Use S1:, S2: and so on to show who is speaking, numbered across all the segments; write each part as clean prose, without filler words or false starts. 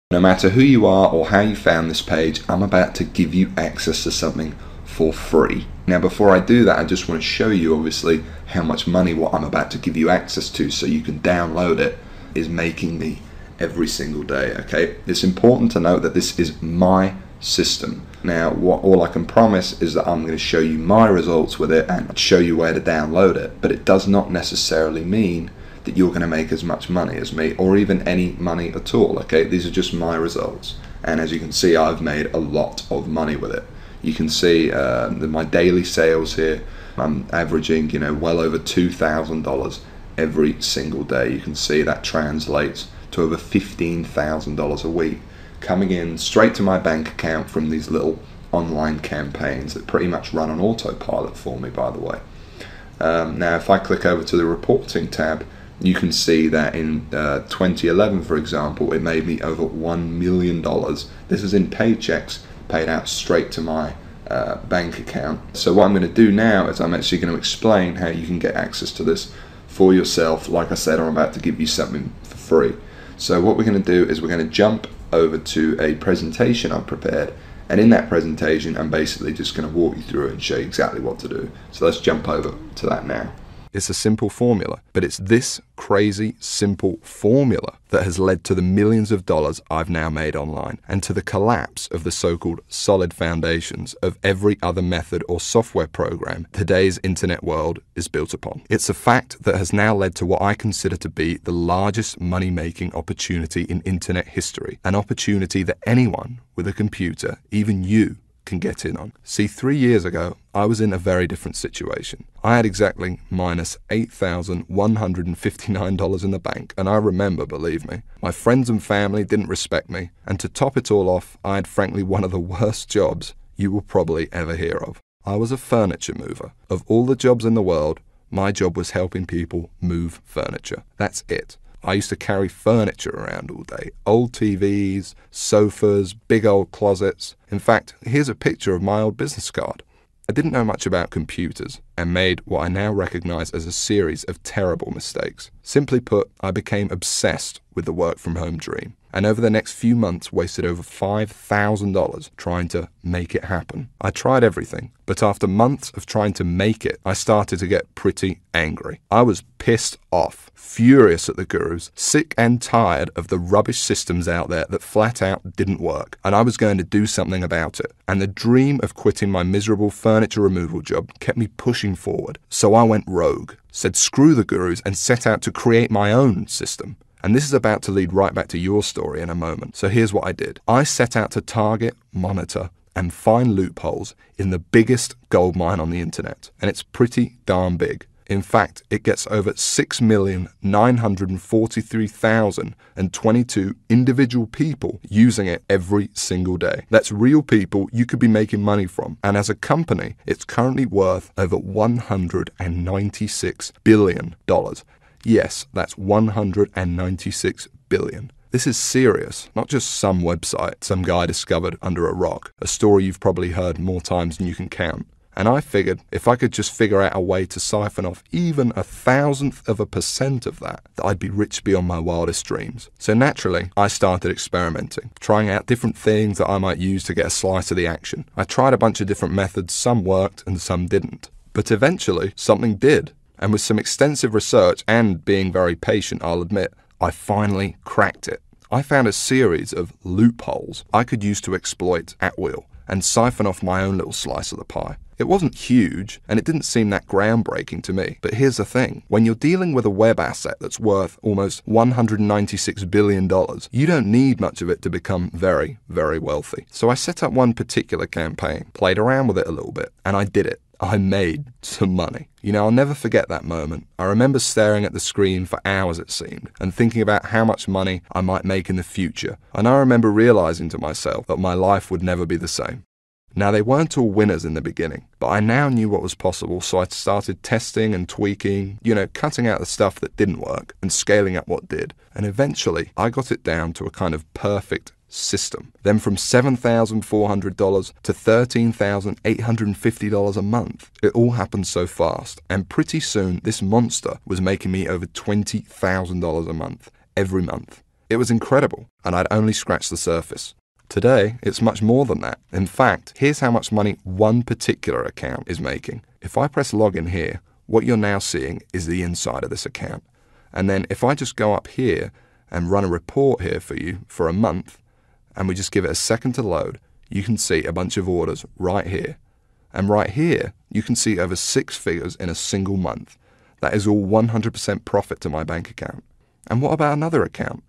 S1: No matter who you are or how you found this page, I'm about to give you access to something for free. Now before I do that, I just want to show you obviously how much money what I'm about to give you access to so you can download it is making me every single day. Okay, it's important to note that this is my system. Now all I can promise is that I'm going to show you my results with it and show you where to download it, but it does not necessarily mean that you're going to make as much money as me or even any money at all. Okay, these are just my results, and as you can see, I've made a lot of money with it. You can see my daily sales here. I'm averaging well over $2,000 every single day. You can see that translates to over $15,000 a week coming in straight to my bank account from these little online campaigns that pretty much run on autopilot for me, by the way. Now if I click over to the reporting tab, you can see that in 2011, for example, it made me over $1 million. This is in paychecks paid out straight to my bank account. So what I'm going to do now is I'm actually going to explain how you can get access to this for yourself. Like I said, I'm about to give you something for free. So what we're going to do is we're going to jump over to a presentation I've prepared, and in that presentation I'm basically just going to walk you through it and show you exactly what to do. So let's jump over to that now. It's a simple formula, but it's this crazy simple formula that has led to the millions of dollars I've now made online and to the collapse of the so-called solid foundations of every other method or software program today's internet world is built upon. It's a fact that has now led to what I consider to be the largest money-making opportunity in internet history, an opportunity that anyone with a computer, even you, can get in on. See, 3 years ago, I was in a very different situation. I had exactly minus $8,159 in the bank, and I remember, believe me, my friends and family didn't respect me, and to top it all off, I had frankly one of the worst jobs you will probably ever hear of. I was a furniture mover. Of all the jobs in the world, my job was helping people move furniture. That's it. I used to carry furniture around all day. Old TVs, sofas, big old closets. In fact, here's a picture of my old business card. I didn't know much about computers and made what I now recognize as a series of terrible mistakes. Simply put, I became obsessed with the work from home dream, and over the next few months wasted over $5,000 trying to make it happen. I tried everything, but after months of trying to make it, I started to get pretty angry. I was pissed off, furious at the gurus, sick and tired of the rubbish systems out there that flat out didn't work, and I was going to do something about it. And the dream of quitting my miserable furniture removal job kept me pushing forward. So I went rogue, said screw the gurus, and set out to create my own system. And this is about to lead right back to your story in a moment. So here's what I did. I set out to target, monitor, and find loopholes in the biggest goldmine on the internet. And it's pretty darn big. In fact, it gets over 6,943,022 individual people using it every single day. That's real people you could be making money from. And as a company, it's currently worth over $196 billion. Yes, that's $196 billion. This is serious, not just some website some guy discovered under a rock, a story you've probably heard more times than you can count. And I figured if I could just figure out a way to siphon off even 1,000,000% of that I'd be rich beyond my wildest dreams. So naturally, I started experimenting, trying out different things that I might use to get a slice of the action. I tried a bunch of different methods, some worked and some didn't. But eventually, something did. And with some extensive research and being very patient, I'll admit, I finally cracked it. I found a series of loopholes I could use to exploit at will and siphon off my own little slice of the pie. It wasn't huge, and it didn't seem that groundbreaking to me. But here's the thing. When you're dealing with a web asset that's worth almost $196 billion, you don't need much of it to become very, very wealthy. So I set up one particular campaign, played around with it a little bit, and I did it. I made some money. I'll never forget that moment. I remember staring at the screen for hours, it seemed, and thinking about how much money I might make in the future. And I remember realizing to myself that my life would never be the same. Now, they weren't all winners in the beginning, but I now knew what was possible, so I started testing and tweaking, cutting out the stuff that didn't work and scaling up what did. And eventually, I got it down to a kind of perfect system. Then from $7,400 to $13,850 a month. It all happened so fast, and pretty soon this monster was making me over $20,000 a month, every month.
S2: It was incredible, and I'd only scratched the surface. Today, it's much more than that. In fact, here's how much money one particular account is making. If I press login here, what you're now seeing is the inside of this account. And then if I just go up here and run a report here for you for a month, and we just give it a second to load, you can see a bunch of orders right here. And right here, you can see over 6 figures in a single month. That is all 100% profit to my bank account. And what about another account?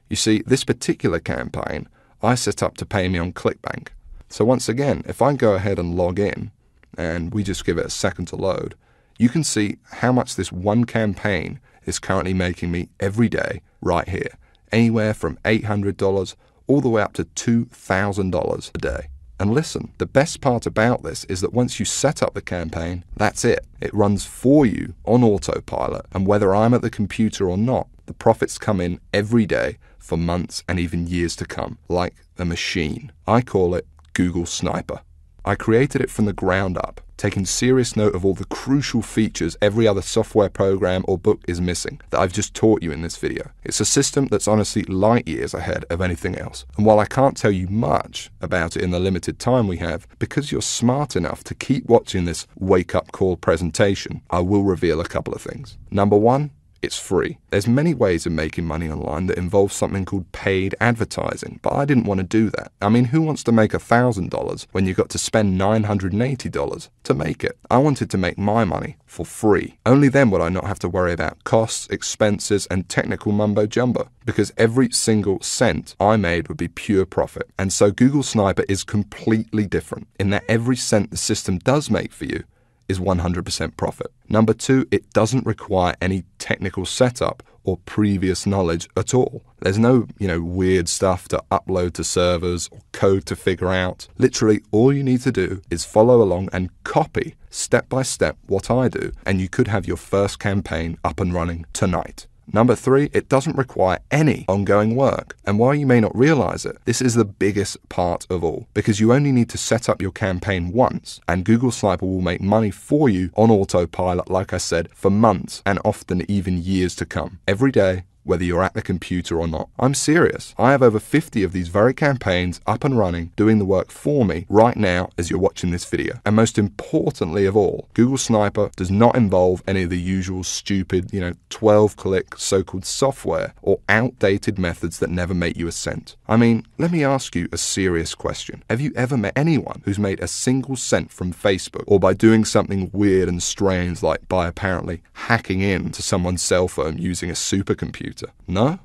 S2: You see, this particular campaign, I set up to pay me on ClickBank. So once again, if I go ahead and log in, and we just give it a second to load, you can see how much this one campaign is currently making me every day right here. Anywhere from $800 all the way up to $2,000 a day. And listen, the best part about this is that once you set up the campaign, that's it. It runs for you on autopilot, and whether I'm at the computer or not, the profits come in every day for months and even years to come, like a machine. I call it Google Sniper. I created it from the ground up, taking serious note of all the crucial features every other software program or book is missing that I've just taught you in this video. It's a system that's honestly light years ahead of anything else. And while I can't tell you much about it in the limited time we have, because you're smart enough to keep watching this wake-up call presentation, I will reveal a couple of things. Number one, it's free. There's many ways of making money online that involve something called paid advertising, but I didn't want to do that. I mean, who wants to make $1,000 when you've got to spend $980 to make it? I wanted to make my money for free. Only then would I not have to worry about costs, expenses, and technical mumbo-jumbo, because every single cent I made would be pure profit. And so Google Sniper is completely different in that every cent the system does make for you is 100% profit. Number two, it doesn't require any technical setup or previous knowledge at all. There's no, weird stuff to upload to servers or code to figure out. Literally, all you need to do is follow along and copy step by step what I do, and you could have your first campaign up and running tonight. Number three, it doesn't require any ongoing work. And while you may not realize it, this is the biggest part of all, because you only need to set up your campaign once, and Google Sniper will make money for you on autopilot, like I said, for months and often even years to come. Every day, whether you're at the computer or not. I'm serious. I have over 50 of these very campaigns up and running, doing the work for me right now as you're watching this video. And most importantly of all, Google Sniper does not involve any of the usual stupid, 12-click so-called software or outdated methods that never make you a cent. I mean, let me ask you a serious question. Have you ever met anyone who's made a single cent from Facebook, or by doing something weird and strange like by apparently hacking into someone's cell phone using a supercomputer? No?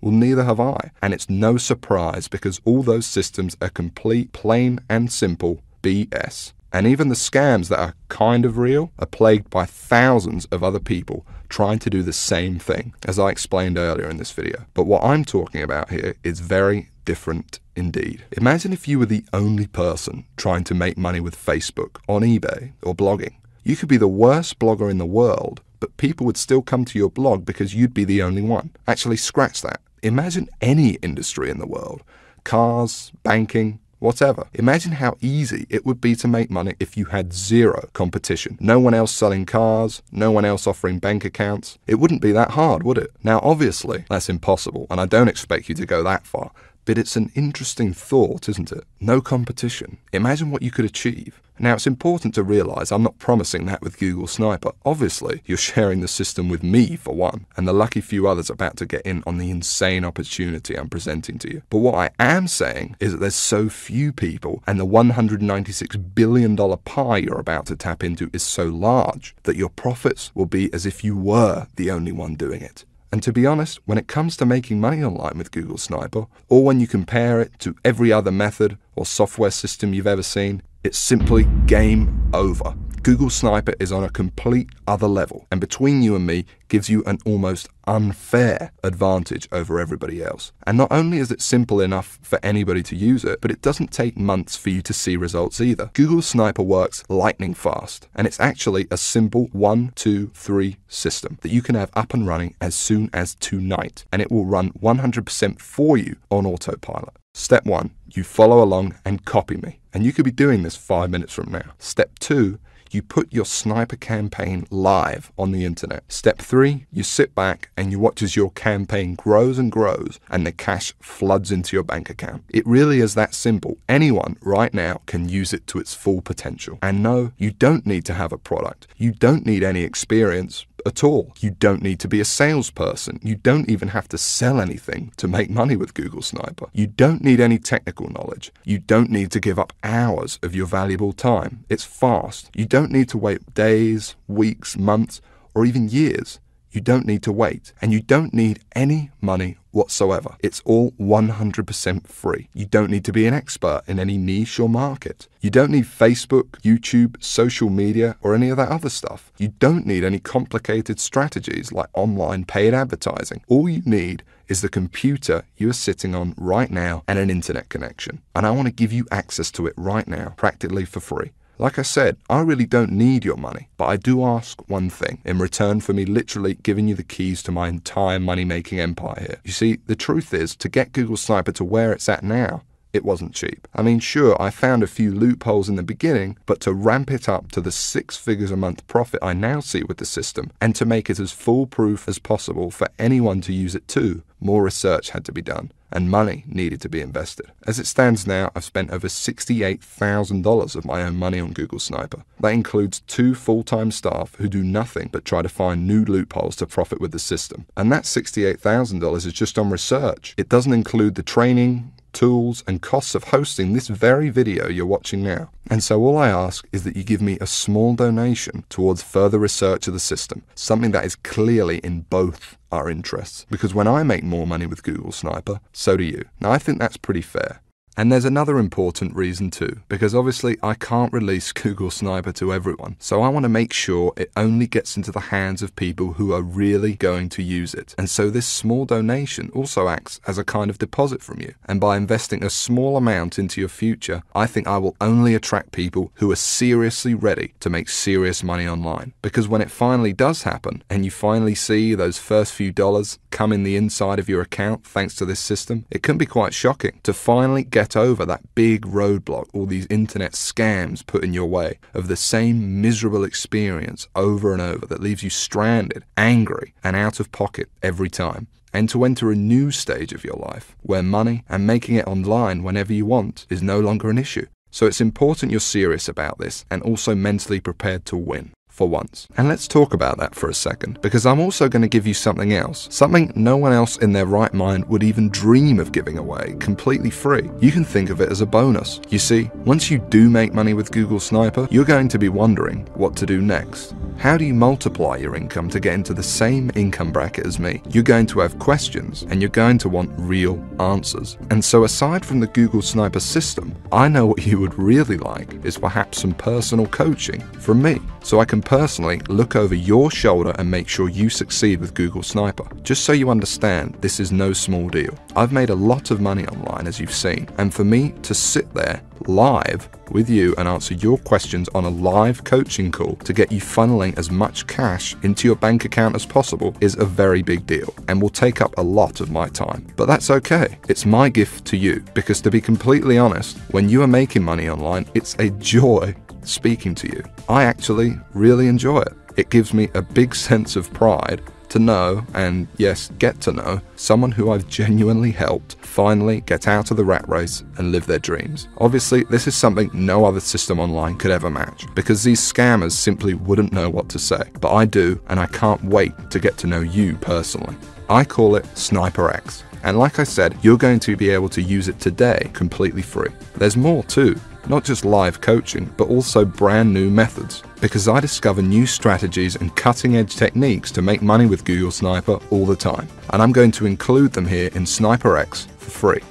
S2: Well, neither have I. And it's no surprise, because all those systems are complete, plain and simple BS. And even the scams that are kind of real are plagued by thousands of other people trying to do the same thing, as I explained earlier in this video. But what I'm talking about here is very different indeed. Imagine if you were the only person trying to make money with Facebook, on eBay, or blogging. You could be the worst blogger in the world, but people would still come to your blog because you'd be the only one. Actually, scratch that. Imagine any industry in the world. Cars, banking, whatever. Imagine how easy it would be to make money if you had zero competition. No one else selling cars, no one else offering bank accounts. It wouldn't be that hard, would it? Now, obviously, that's impossible, and I don't expect you to go that far. But it's an interesting thought, isn't it? No competition. Imagine what you could achieve. Now, it's important to realize I'm not promising that with Google Sniper. Obviously, you're sharing the system with me, for one, and the lucky few others about to get in on the insane opportunity I'm presenting to you. But what I am saying is that there's so few people, and the $196 billion pie you're about to tap into is so large, that your profits will be as if you were the only one doing it. And to be honest, when it comes to making money online with Google Sniper, or when you compare it to every other method or software system you've ever seen, it's simply game over. Google Sniper is on a complete other level, and between you and me, gives you an almost unfair advantage over everybody else. And not only is it simple enough for anybody to use it, but it doesn't take months for you to see results either. Google Sniper works lightning fast, and it's actually a simple 1, 2, 3 system that you can have up and running as soon as tonight, and it will run 100% for you on autopilot. Step 1, you follow along and copy me, and you could be doing this 5 minutes from now. Step 2, you put your sniper campaign live on the internet. Step 3, you sit back and you watch as your campaign grows and grows and the cash floods into your bank account. It really is that simple. Anyone right now can use it to its full potential. And no, you don't need to have a product. You don't need any experience at all. You don't need to be a salesperson. You don't even have to sell anything to make money with Google Sniper. You don't need any technical knowledge. You don't need to give up hours of your valuable time. It's fast. You don't need to wait days, weeks, months, or even years. You don't need to wait, and you don't need any money whatsoever. It's all 100% free. You don't need to be an expert in any niche or market. You don't need Facebook, YouTube, social media, or any of that other stuff. You don't need any complicated strategies like online paid advertising. All you need is the computer you are sitting on right now and an internet connection. And I want to give you access to it right now, practically for free. Like I said, I really don't need your money, but I do ask one thing in return for me literally giving you the keys to my entire money-making empire here. You see, the truth is, to get Google Sniper to where it's at now, it wasn't cheap. I mean, sure, I found a few loopholes in the beginning, but to ramp it up to the 6 figures a month profit I now see with the system, and to make it as foolproof as possible for anyone to use it too, more research had to be done, and money needed to be invested. As it stands now, I've spent over $68,000 of my own money on Google Sniper. That includes 2 full-time staff who do nothing but try to find new loopholes to profit with the system. And that $68,000 is just on research. It doesn't include the training, tools, and costs of hosting this very video you're watching now. And so all I ask is that you give me a small donation towards further research of the system, something that is clearly in both our interests. Because when I make more money with Google Sniper, so do you. Now I think that's pretty fair. And there's another important reason too, because obviously I can't release Google Sniper to everyone, so I want to make sure it only gets into the hands of people who are really going to use it. And so this small donation also acts as a kind of deposit from you. And by investing a small amount into your future, I think I will only attract people who are seriously ready to make serious money online. Because when it finally does happen, and you finally see those first few dollars come in the inside of your account thanks to this system, it can be quite shocking to finally get over that big roadblock all these internet scams put in your way of the same miserable experience over and over that leaves you stranded, angry, and out of pocket every time. And to enter a new stage of your life where money and making it online whenever you want is no longer an issue. So it's important you're serious about this and also mentally prepared to win. For once. And let's talk about that for a second, because I'm also going to give you something else, something no one else in their right mind would even dream of giving away, completely free. You can think of it as a bonus. You see, once you do make money with Google Sniper, you're going to be wondering what to do next. How do you multiply your income to get into the same income bracket as me? You're going to have questions, and you're going to want real answers. And so aside from the Google Sniper system, I know what you would really like is perhaps some personal coaching from me, so I can personally look over your shoulder and make sure you succeed with Google Sniper. Just so you understand, this is no small deal. I've made a lot of money online, as you've seen, and for me to sit there live with you and answer your questions on a live coaching call to get you funneling as much cash into your bank account as possible is a very big deal and will take up a lot of my time. But that's okay. It's my gift to you, because to be completely honest, when you are making money online, it's a joy speaking to you. I actually really enjoy it. It gives me a big sense of pride to know, and yes, get to know, someone who I've genuinely helped finally get out of the rat race and live their dreams. Obviously, this is something no other system online could ever match, because these scammers simply wouldn't know what to say. But I do, and I can't wait to get to know you personally. I call it Sniper X. And like I said, you're going to be able to use it today completely free. There's more too. Not just live coaching, but also brand new methods. Because I discover new strategies and cutting edge techniques to make money with Google Sniper all the time. And I'm going to include them here in Sniper X for free.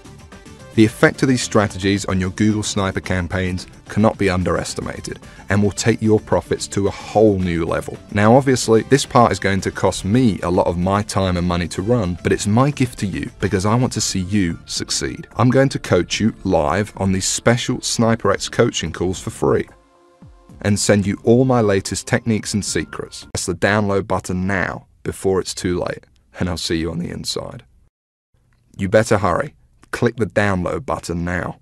S2: The effect of these strategies on your Google Sniper campaigns cannot be underestimated and will take your profits to a whole new level. Now obviously, this part is going to cost me a lot of my time and money to run, but it's my gift to you because I want to see you succeed. I'm going to coach you live on these special Sniper X coaching calls for free and send you all my latest techniques and secrets. Press the download button now before it's too late, and I'll see you on the inside. You better hurry. Click the download button now.